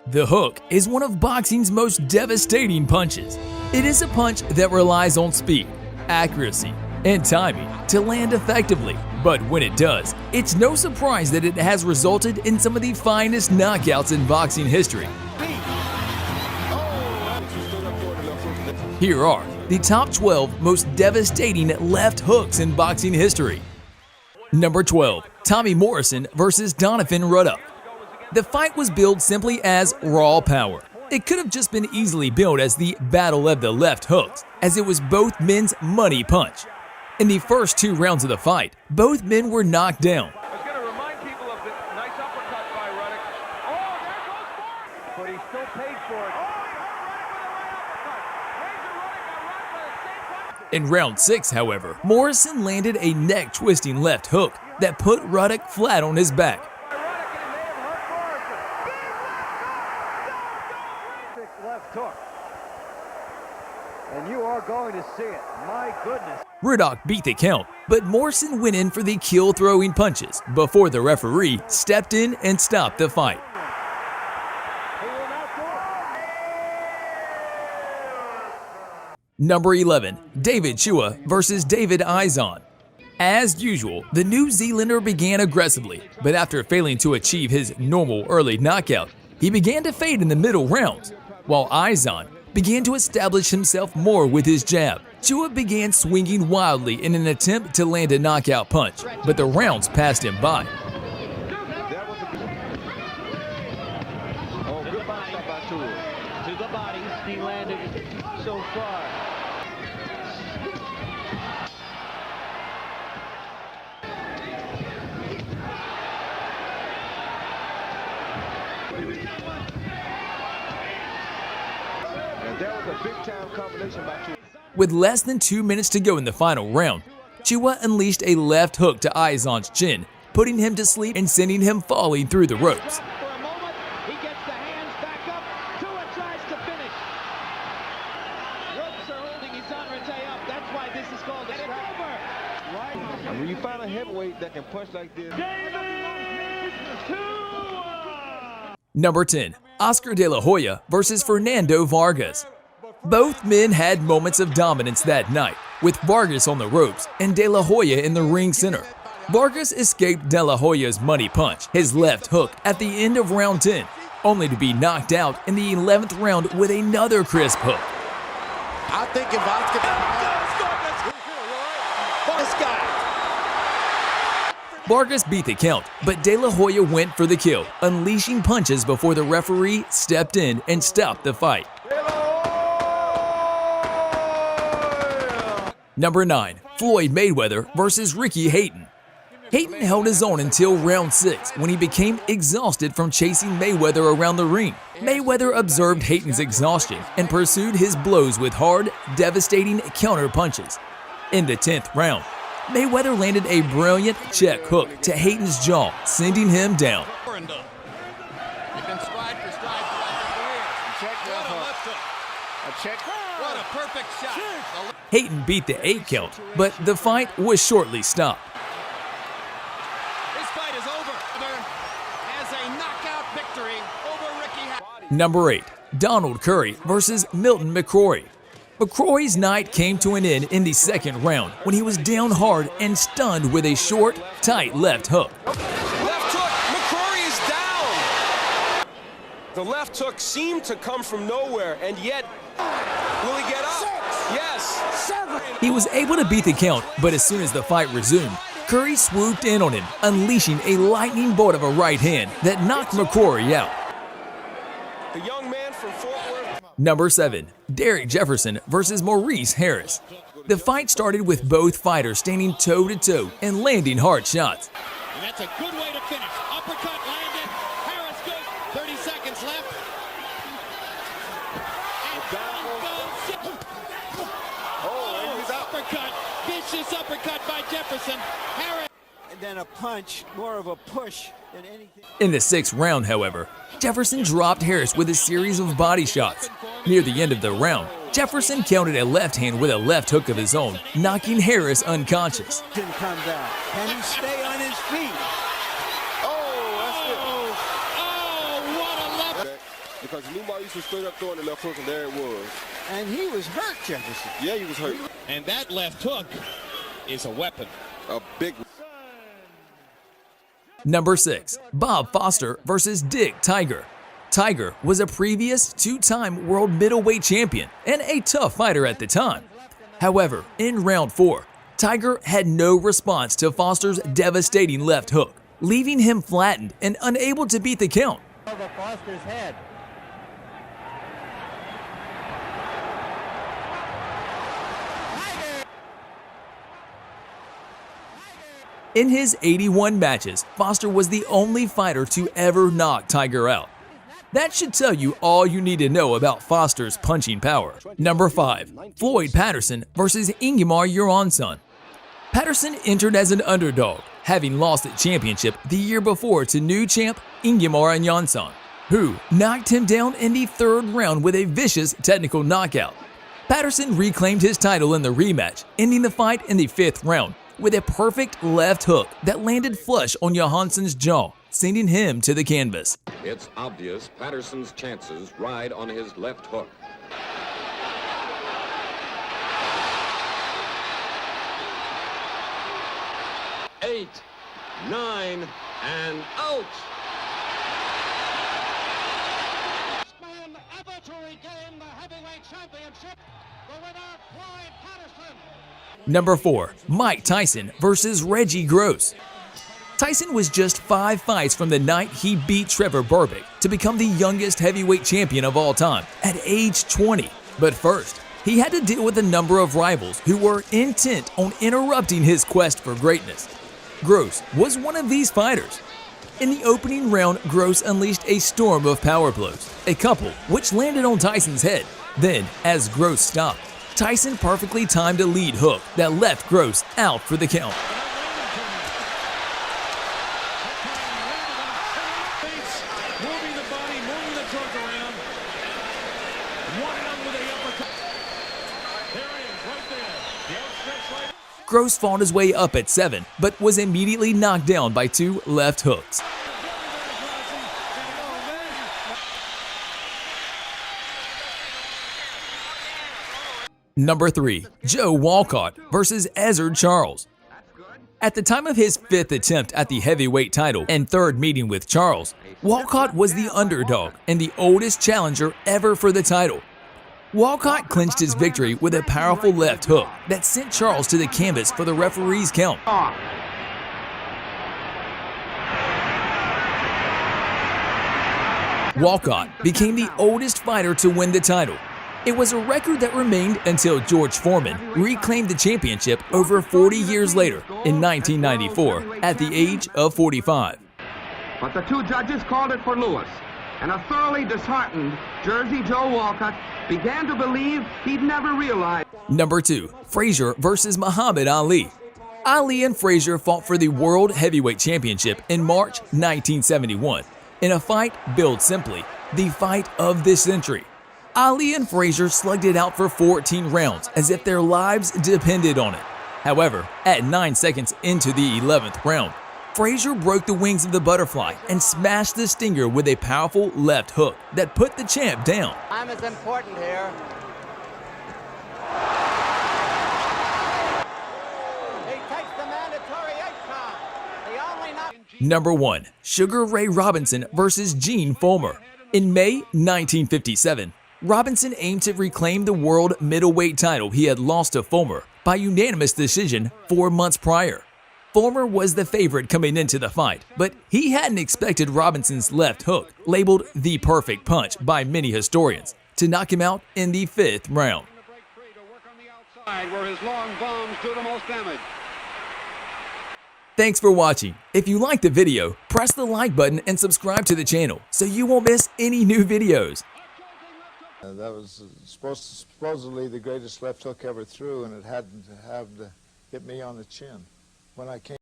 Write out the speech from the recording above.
The hook is one of boxing's most devastating punches. It is a punch that relies on speed, accuracy, and timing to land effectively. But when it does, it's no surprise that it has resulted in some of the finest knockouts in boxing history. Here are the top 12 most devastating left hooks in boxing history. Number 12. Tommy Morrison vs. Donovan Ruddock. The fight was billed simply as raw power. It could have just been easily billed as the Battle of the Left Hooks, as it was both men's money punch. In the first 2 rounds of the fight, both men were knocked down. I was going to remind people of the nice uppercut by Ruddock. Oh, there goes Morrison! But he still paid for it. In round 6, however, Morrison landed a neck-twisting left hook that put Ruddock flat on his back. Left hook. And you are going to see it. My goodness. Ruddock beat the count, but Morrison went in for the kill-throwing punches before the referee stepped in and stopped the fight. Number 11. David Chua vs. David Izon. As usual, the New Zealander began aggressively, but after failing to achieve his normal early knockout, he began to fade in the middle rounds, while Izon began to establish himself more with his jab. Chua began swinging wildly in an attempt to land a knockout punch, but the rounds passed him by. To the body, he landed so far. With less than 2 minutes to go in the final round, Chua unleashed a left hook to Izon's chin, putting him to sleep and sending him falling through the ropes. For a moment, he gets the hands back up. Chua tries to finish. Ropes are holding Izanrate up. That's why this is called a strap. Right. And when you find a heavyweight that can punch like this. Number 10. Oscar De La Hoya vs. Fernando Vargas. Both men had moments of dominance that night, with Vargas on the ropes and De La Hoya in the ring center. Vargas escaped De La Hoya's money punch, his left hook, at the end of round 10, only to be knocked out in the 11th round with another crisp hook. I think if Oscar... This guy. Vargas beat the count, but De La Hoya went for the kill, unleashing punches before the referee stepped in and stopped the fight. Number 9. Floyd Mayweather vs. Ricky Hatton. Hatton held his own until round 6 when he became exhausted from chasing Mayweather around the ring. Mayweather observed Hatton's exhaustion and pursued his blows with hard, devastating counter punches. In the 10th round, Mayweather landed a brilliant check hook to Hatton's jaw, sending him down. What a perfect shot. Hatton beat the 8 count, but the fight was shortly stopped. This fight is over. As a knockout victory over Ricky Hatton. Number 8. Donald Curry vs. Milton McCrory. McCrory's night came to an end in the 2nd round when he was down hard and stunned with a short, tight left hook. Left hook, McCrory is down. The left hook seemed to come from nowhere, and yet, will he get up? Yes. He was able to beat the count, but as soon as the fight resumed, Curry swooped in on him, unleashing a lightning bolt of a right hand that knocked McCrory out. The young man from Fort Worth. Number 7. Derek Jefferson vs. Maurice Harris. The fight started with both fighters standing toe-to-toe and landing hard shots. And that's a good way to finish. Uppercut landed. Harris goes. 30 seconds left. And he's uppercut. Vicious uppercut by Jefferson. Harris. And then a punch, more of a push than anything. In the 6th round, however, Jefferson dropped Harris with a series of body shots. Near the end of the round, Jefferson countered a left hand with a left hook of his own, knocking Harris unconscious. Can he stay on his feet? Oh, that's good. Oh, what a left. Because Lumar used to straight up throwing the left hook, and there it was. And he was hurt, Jefferson. Yeah, he was hurt. And that left hook is a weapon. A big one. Number 6. Bob Foster versus Dick Tiger. Tiger was a previous two-time world middleweight champion and a tough fighter at the time. However, in round 4, Tiger had no response to Foster's devastating left hook, leaving him flattened and unable to beat the count. Over Foster's head. In his 81 matches, Foster was the only fighter to ever knock Tiger out. That should tell you all you need to know about Foster's punching power. Number 5. Floyd Patterson versus Ingemar Johansson. Patterson entered as an underdog, having lost the championship the year before to new champ Ingemar Johansson, who knocked him down in the 3rd round with a vicious technical knockout. Patterson reclaimed his title in the rematch, ending the fight in the 5th round with a perfect left hook that landed flush on Johansson's jaw, sending him to the canvas. It's obvious Patterson's chances ride on his left hook. Eight, 9, and out! Man ever to regain the heavyweight championship, the winner, Floyd Patterson. Number 4. Mike Tyson versus Reggie Gross. Tyson was just 5 fights from the night he beat Trevor Berbick to become the youngest heavyweight champion of all time at age 20. But first, he had to deal with a number of rivals who were intent on interrupting his quest for greatness. Gross was one of these fighters. In the opening round, Gross unleashed a storm of power blows, a couple which landed on Tyson's head. Then, as Gross stopped, Tyson perfectly timed a lead hook that left Gross out for the count. Moving the body, moving the trunk around. One out with a uppercut. There he is, right there. The outstretched right. Gross fought his way up at 7, but was immediately knocked down by 2 left hooks. Number 3. Joe Walcott versus Ezzard Charles. At the time of his 5th attempt at the heavyweight title and 3rd meeting with Charles, Walcott was the underdog and the oldest challenger ever for the title. Walcott clinched his victory with a powerful left hook that sent Charles to the canvas for the referee's count. Walcott became the oldest fighter to win the title. It was a record that remained until George Foreman reclaimed the championship over 40 years later in 1994 at the age of 45. But the 2 judges called it for Lewis, and a thoroughly disheartened Jersey Joe Walcott began to believe he'd never realized. Number 2. Frazier versus Muhammad Ali. Ali and Frazier fought for the World Heavyweight Championship in March 1971 in a fight billed simply the fight of the century. Ali and Frazier slugged it out for 14 rounds as if their lives depended on it. However, at 9 seconds into the 11th round, Frazier broke the wings of the butterfly and smashed the stinger with a powerful left hook that put the champ down. Time is important here. He takes the mandatory 8 count. The only knock. Number 1. Sugar Ray Robinson versus Gene Fullmer. In May 1957, Robinson aimed to reclaim the world middleweight title he had lost to Fullmer by unanimous decision 4 months prior. Fullmer was the favorite coming into the fight, but he hadn't expected Robinson's left hook, labeled the perfect punch by many historians, to knock him out in the 5th round. Where his long bombs do the most damage. Thanks for watching. If you liked the video, press the like button and subscribe to the channel so you won't miss any new videos. That was supposedly the greatest left hook ever threw, and it had to hit me on the chin. When I came